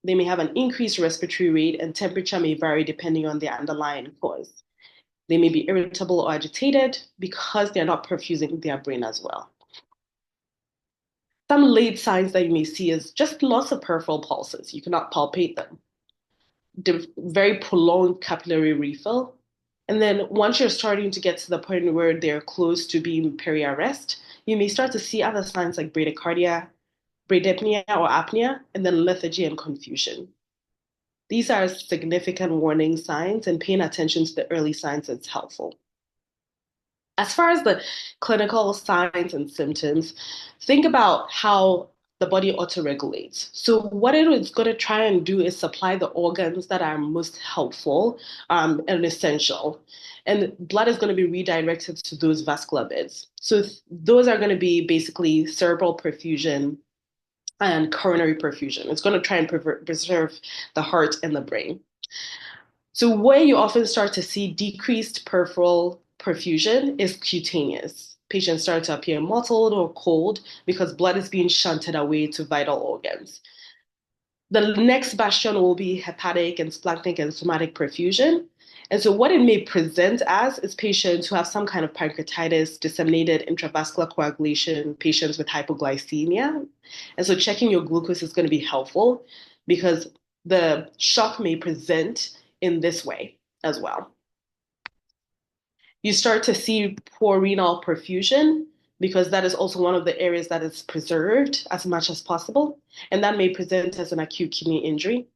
They may have an increased respiratory rate, and temperature may vary depending on the underlying cause. They may be irritable or agitated because they're not perfusing their brain as well. Some late signs that you may see is just loss of peripheral pulses. You cannot palpate them. Very prolonged capillary refill. And then once you're starting to get to the point where they're close to being peri-arrest, you may start to see other signs like bradycardia, bradypnea or apnea, and then lethargy and confusion. These are significant warning signs, and paying attention to the early signs is helpful. As far as the clinical signs and symptoms, think about how the body autoregulates. So what it is going to try and do is supply the organs that are most helpful and essential. And blood is going to be redirected to those vascular beds. So those are going to be basically cerebral perfusion and coronary perfusion. It's going to try and preserve the heart and the brain. So where you often start to see decreased peripheral perfusion is cutaneous. Patients start to appear mottled or cold because blood is being shunted away to vital organs. The next bastion will be hepatic and splanchnic and somatic perfusion. And so what it may present as is patients who have some kind of pancreatitis, disseminated intravascular coagulation, patients with hypoglycemia. And so checking your glucose is going to be helpful because the shock may present in this way as well. You start to see poor renal perfusion because that is also one of the areas that is preserved as much as possible. And that may present as an acute kidney injury.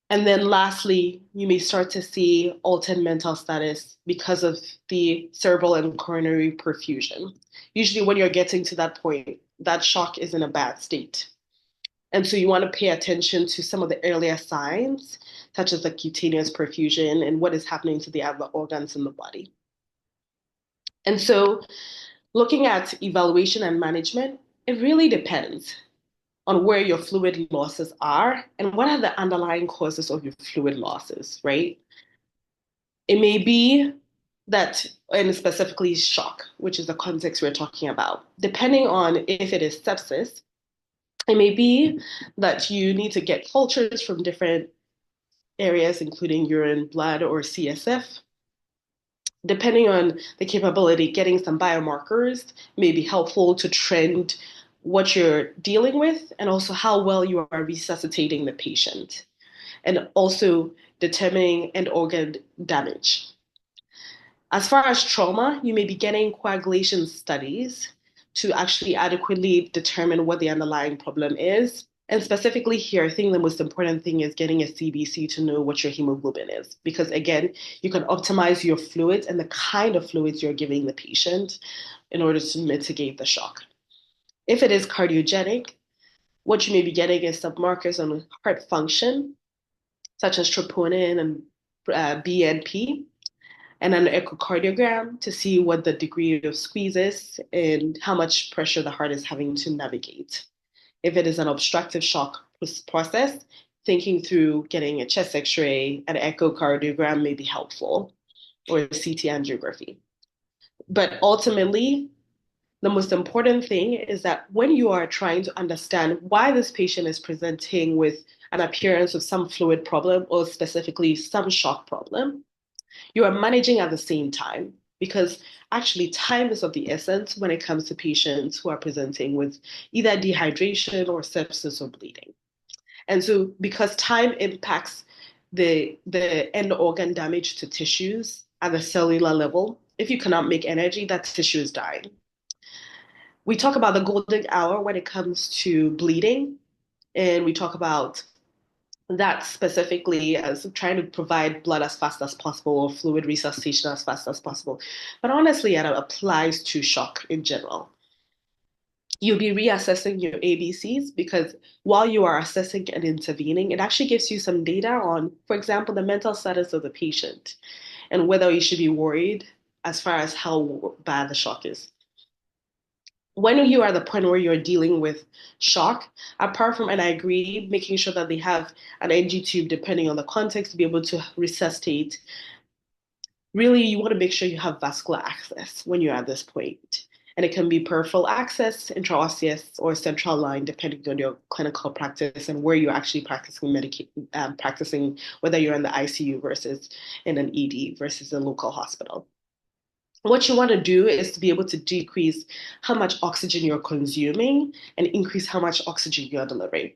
And then lastly, you may start to see altered mental status because of the cerebral and coronary perfusion. Usually when you're getting to that point, that shock is in a bad state. And so you want to pay attention to some of the earlier signs, such as the cutaneous perfusion and what is happening to the other organs in the body. And so looking at evaluation and management, it really depends on where your fluid losses are and what are the underlying causes of your fluid losses, right? It may be that, and specifically shock, which is the context we're talking about. Depending on if it is sepsis, it may be that you need to get cultures from different areas, including urine, blood, or CSF. Depending on the capability, getting some biomarkers may be helpful to trend what you're dealing with and also how well you are resuscitating the patient, and also determining end organ damage. As far as trauma, you may be getting coagulation studies to actually adequately determine what the underlying problem is. And specifically here, I think the most important thing is getting a CBC to know what your hemoglobin is. Because again, you can optimize your fluids and the kind of fluids you're giving the patient in order to mitigate the shock. If it is cardiogenic, what you may be getting is some markers on heart function, such as troponin and BNP, and an echocardiogram to see what the degree of squeeze is and how much pressure the heart is having to navigate. If it is an obstructive shock process, thinking through getting a chest x-ray, an echocardiogram may be helpful, or a CT angiography. But ultimately, the most important thing is that when you are trying to understand why this patient is presenting with an appearance of some fluid problem or specifically some shock problem, you are managing at the same time, because actually time is of the essence when it comes to patients who are presenting with either dehydration or sepsis or bleeding. And so because time impacts the end organ damage to tissues at the cellular level, if you cannot make energy, that tissue is dying. We talk about the golden hour when it comes to bleeding, and we talk about that specifically as trying to provide blood as fast as possible or fluid resuscitation as fast as possible. But honestly, it applies to shock in general. You'll be reassessing your ABCs because while you are assessing and intervening, it actually gives you some data on, for example, the mental status of the patient and whether you should be worried as far as how bad the shock is. When you are at the point where you're dealing with shock, apart from, and I agree, making sure that they have an NG tube depending on the context to be able to resuscitate, really you want to make sure you have vascular access when you're at this point. And it can be peripheral access, intraosseous, or central line, depending on your clinical practice and where you're actually practicing, whether you're in the ICU versus in an ED versus a local hospital. What you want to do is to be able to decrease how much oxygen you're consuming and increase how much oxygen you're delivering.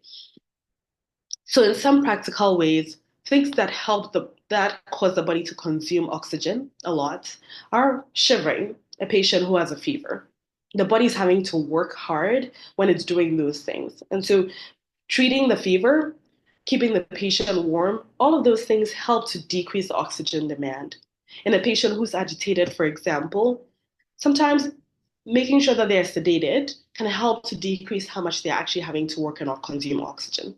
So in some practical ways, things that cause the body to consume oxygen a lot are shivering, a patient who has a fever. The body's having to work hard when it's doing those things. And so treating the fever, keeping the patient warm, all of those things help to decrease oxygen demand. In a patient who's agitated, for example, sometimes making sure that they're sedated can help to decrease how much they're actually having to work and not consume oxygen.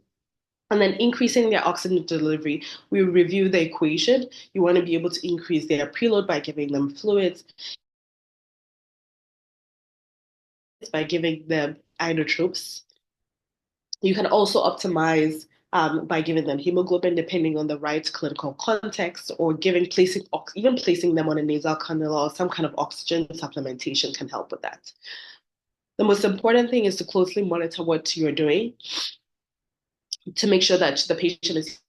And then increasing their oxygen delivery, we review the equation. You want to be able to increase their preload by giving them fluids, by giving them inotropes. You can also optimize by giving them hemoglobin, depending on the right clinical context, or even placing them on a nasal cannula or some kind of oxygen supplementation can help with that. The most important thing is to closely monitor what you're doing to make sure that the patient is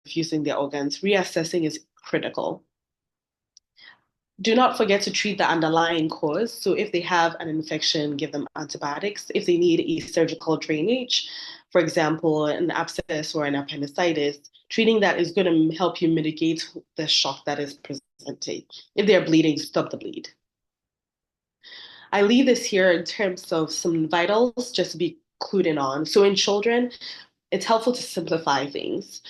using their organs. Reassessing is critical. Do not forget to treat the underlying cause. So if they have an infection, give them antibiotics. If they need a surgical drainage, for example, an abscess or an appendicitis, treating that is going to help you mitigate the shock that is presented. If they're bleeding, stop the bleed. I leave this here in terms of some vitals just to be clued in on. So in children, it's helpful to simplify things.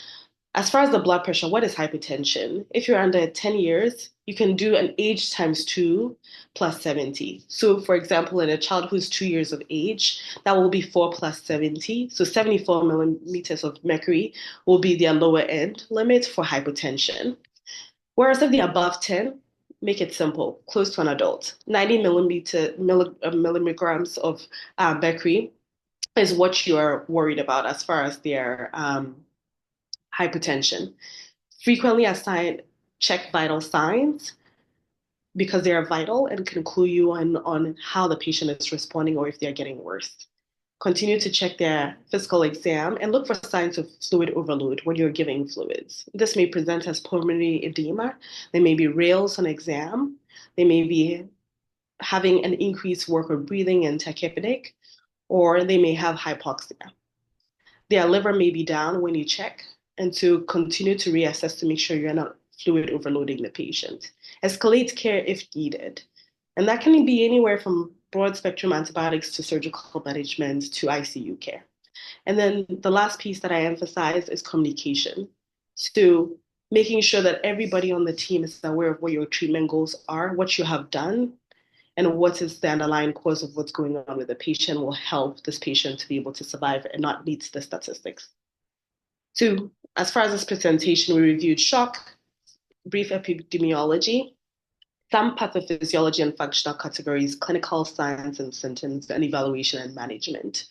As far as the blood pressure, what is hypertension? If you're under 10 years, you can do an age times 2 plus 70. So for example, in a child who's 2 years of age, that will be 4 plus 70. So 74 millimeters of mercury will be their lower end limit for hypertension. Whereas if they're above 10, make it simple, close to an adult. 90 milligrams of mercury is what you're worried about as far as their hypertension. Frequently check vital signs because they are vital and can clue you on how the patient is responding or if they're getting worse. Continue to check their physical exam and look for signs of fluid overload when you're giving fluids. This may present as pulmonary edema. There may be rales on exam. They may be having an increased work of breathing and tachypneic, or they may have hypoxia. Their liver may be down when you check, and to continue to reassess to make sure you're not fluid overloading the patient. Escalate care if needed. And that can be anywhere from broad spectrum antibiotics to surgical management to ICU care. And then the last piece that I emphasize is communication. So making sure that everybody on the team is aware of what your treatment goals are, what you have done, and what is the underlying cause of what's going on with the patient will help this patient to be able to survive and not meet the statistics. So as far as this presentation, we reviewed shock, brief epidemiology, some pathophysiology and functional categories, clinical signs and symptoms, and evaluation and management,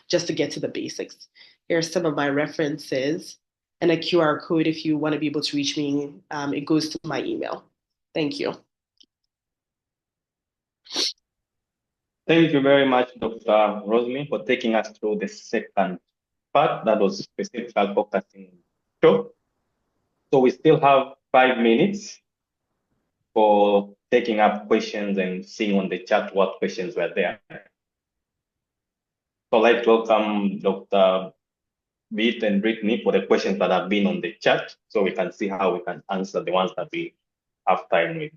just to get to the basics. Here are some of my references and a QR code if you want to be able to reach me. It goes to my email. Thank you. Thank you very much, Dr. Roselyne, for taking us through the second part that was specifically focusing on shock. So we still have 5 minutes for taking up questions and seeing on the chat what questions were there. So I'd like to welcome Dr. Biita and Brittany for the questions that have been on the chat so we can see how we can answer the ones that we have time with.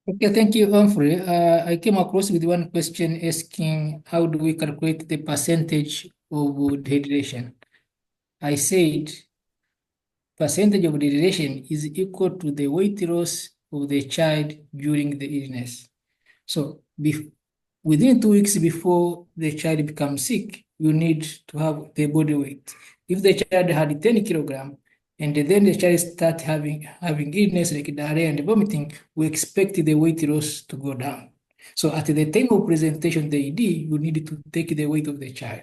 Okay, thank you, Humphrey. I came across with one question asking, how do we calculate the percentage of dehydration? I said, percentage of dehydration is equal to the weight loss of the child during the illness. So within 2 weeks before the child becomes sick, you need to have the body weight. If the child had 10 kilogram and then the child start having illness like diarrhea and vomiting, we expect the weight loss to go down. So at the time of presentation, the ED, you need to take the weight of the child.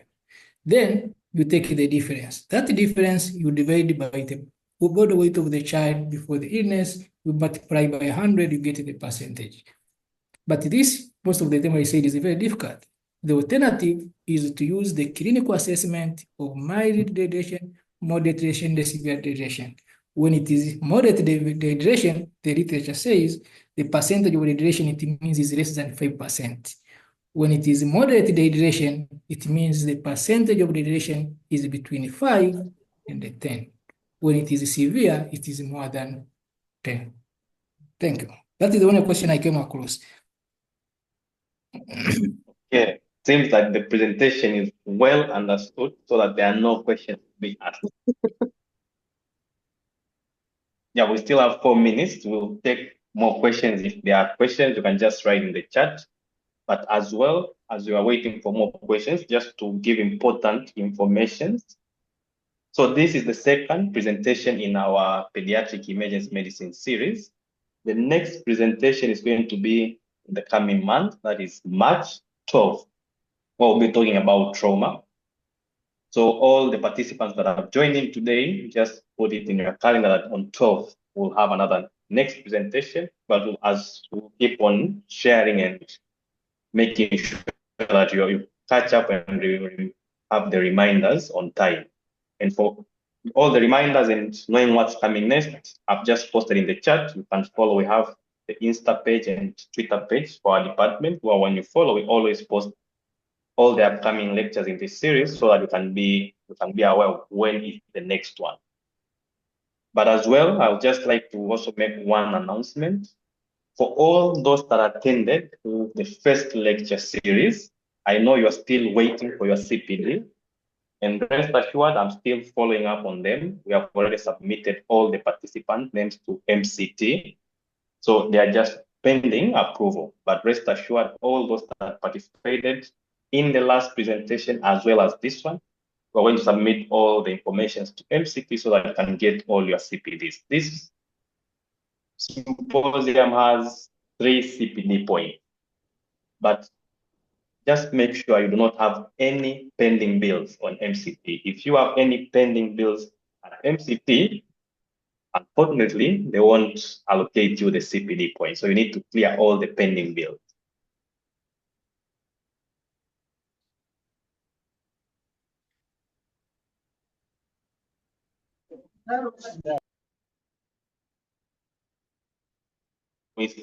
Then you take the difference. That difference you divide by the body weight of the child before the illness, you multiply by 100, you get the percentage. But this, most of the time I said, is very difficult. The alternative is to use the clinical assessment of mild dehydration, moderate dehydration, and severe dehydration. When it is moderate dehydration, the literature says the percentage of dehydration it means is less than 5%. When it is moderate dehydration, it means the percentage of dehydration is between 5 and 10. When it is severe, it is more than 10. Thank you. That is the only question I came across. Yeah, seems that the presentation is well understood so that there are no questions being asked. Yeah, we still have 4 minutes. We'll take more questions. If there are questions, you can just write in the chat. But as well, as you are waiting for more questions, just to give important information. So this is the second presentation in our pediatric emergency medicine series. The next presentation is going to be in the coming month, that is March 12th. We'll be talking about trauma. So all the participants that have joined in today, just put it in your calendar that on 12th, we'll have another next presentation, but as we'll keep on sharing and making sure that you catch up and have the reminders on time. And for all the reminders and knowing what's coming next, I've just posted in the chat. You can follow. We have the Insta page and Twitter page for our department, where when you follow, we always post all the upcoming lectures in this series so that you can be aware of when is the next one. But as well, I would just like to also make one announcement. For all those that attended the first lecture series, I know you're still waiting for your CPD. And rest assured, I'm still following up on them. We have already submitted all the participant names to MCT. So they are just pending approval. But rest assured, all those that participated in the last presentation, as well as this one, we're going to submit all the information to MCT so that you can get all your CPDs. This symposium has 3 CPD points, but just make sure you do not have any pending bills on MCT. If you have any pending bills at MCT, unfortunately, they won't allocate you the CPD points. So you need to clear all the pending bills.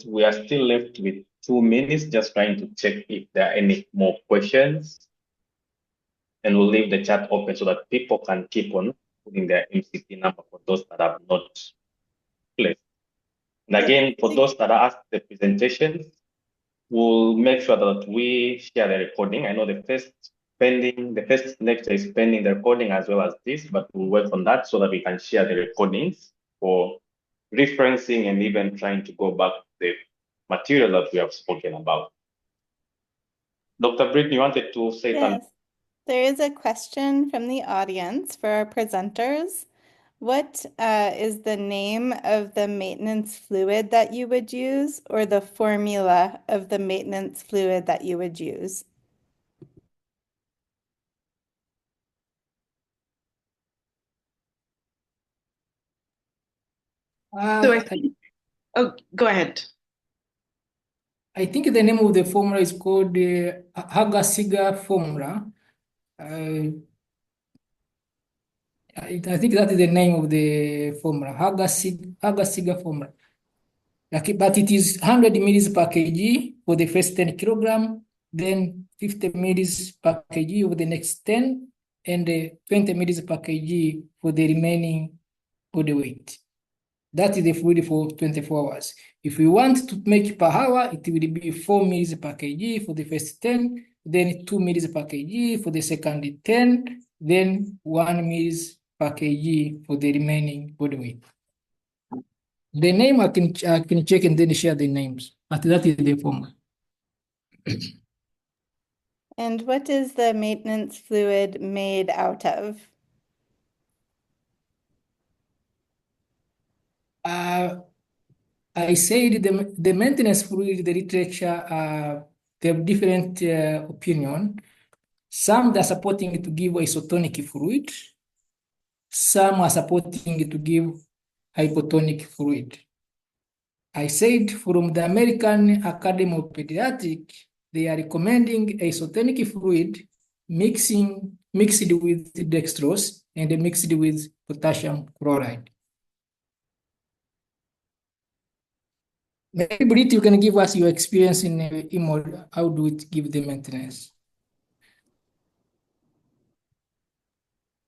We are still left with 2 minutes, just trying to check if there are any more questions. And we'll leave the chat open so that people can keep on putting their MCT number for those that have not placed. And again, for those that are asked the presentations, we'll make sure that we share the recording. I know the first lecture is pending the recording as well as this, but we'll work on that so that we can share the recordings for referencing and even trying to go back to the material that we have spoken about. Dr. Brittany, you wanted to say something? Yes, there is a question from the audience for our presenters. What is the name of the maintenance fluid that you would use, or the formula of the maintenance fluid that you would use? Oh, go ahead. I think the name of the formula is called the Haga-Siga formula. I think that is the name of the formula, Haga-Siga formula. But it is 100 ml per kg for the first 10 kilogram, then 50 ml per kg over the next 10, and 20 ml per kg for the remaining body weight. That is the fluid for 24 hours. If we want to make per hour, it will be 4 ml per kg for the first 10, then 2 ml per kg for the second 10, then 1 ml per kg for the remaining body weight. The name I can check and then share the names, but that is the formula. And what is the maintenance fluid made out of? I said the maintenance fluid, the literature, they have different opinion. Some are supporting to give isotonic fluid. Some are supporting to give hypotonic fluid. I said from the American Academy of Pediatric, they are recommending isotonic fluid mixed with dextrose and mixed with potassium chloride. Maybe Britt, you can give us your experience in Emory. How do we give the maintenance?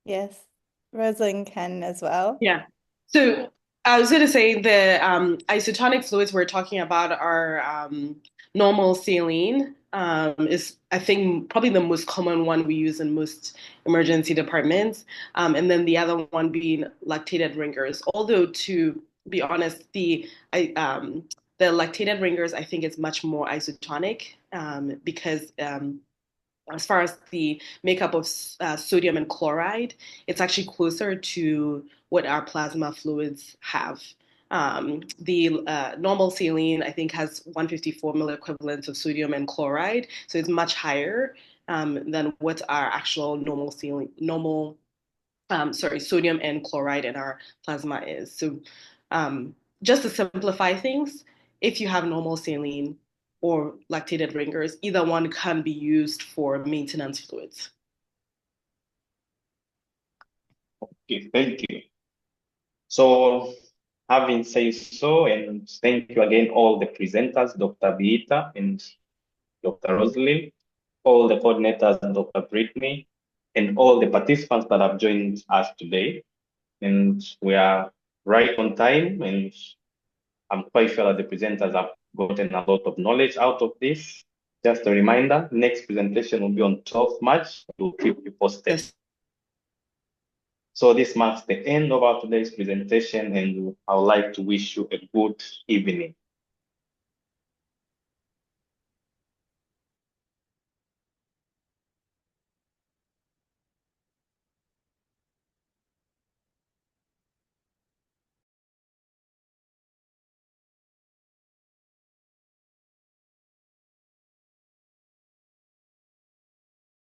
Yes, Roselyne can as well. Yeah. So I was going to say the isotonic fluids we're talking about are normal saline. Is I think probably the most common one we use in most emergency departments, and then the other one being lactated ringers. Although to be honest, the lactated ringers I think is much more isotonic because as far as the makeup of sodium and chloride, it's actually closer to what our plasma fluids have. The normal saline, I think, has 154 milliequivalents of sodium and chloride, so it's much higher than what our actual sodium and chloride in our plasma is. So just to simplify things, if you have normal saline or lactated ringers, either one can be used for maintenance fluids. Okay, thank you. So having said so, and thank you again, all the presenters, Dr. Biita and Dr. Roselyne, all the coordinators, Dr. Brittany, and all the participants that have joined us today. And we are right on time, and I'm quite sure that the presenters have gotten a lot of knowledge out of this. Just a reminder, next presentation will be on 12th March. We'll keep you posted. Yes. So this marks the end of our today's presentation, and I would like to wish you a good evening.